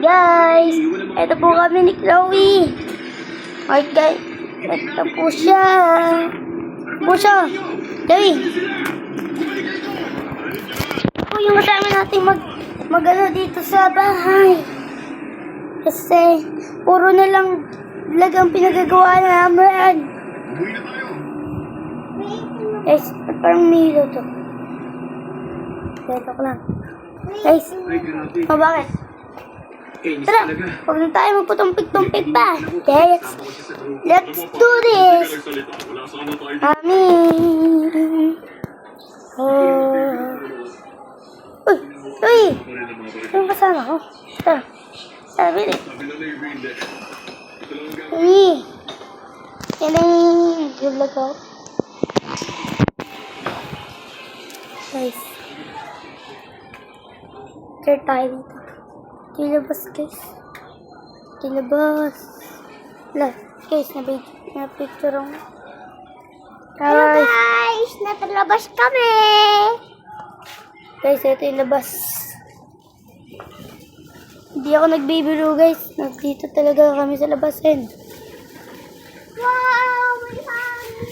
Guys, ito po kami ni Chloe. Alright guys, ito po siya. Chloe. Ito po yung kasama natin mag-ano dito sa bahay. Kasi, puro na lang vlog ang pinagagawa namin. Guys, parang nilo to. Ito ko lang. Guys, bakit? Tara, huwag na tayo magputumpik-tumpik pa. Okay, let's do this. Amin. Uy! Yung kasama ko. Tara. Tara, bilis. Uy! Yan ang vlog ko. Guys. Share tayo dito. Kilabas guys. Kilabas. Wala. Guys, na-picture ako. Guys, natalabas kami. Guys, ito yung labas. Hindi ako nagbibiro guys. Nandito talaga kami sa labasin. Wow! May hangin!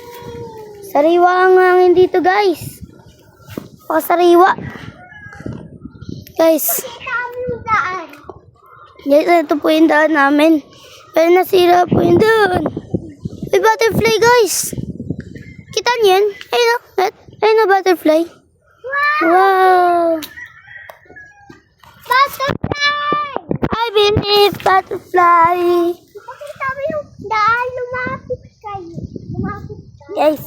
Sariwa ang hangin dito guys. Pakasariwa. Guys. Guys, ito po yung daan namin. Pero nasira po yung daan. May butterfly guys. Kita niyo yan? Ayun o. Ayun o, butterfly. Wow! Butterfly! I believe butterfly. Pakita mo yung daan. Lumapit kayo. Guys.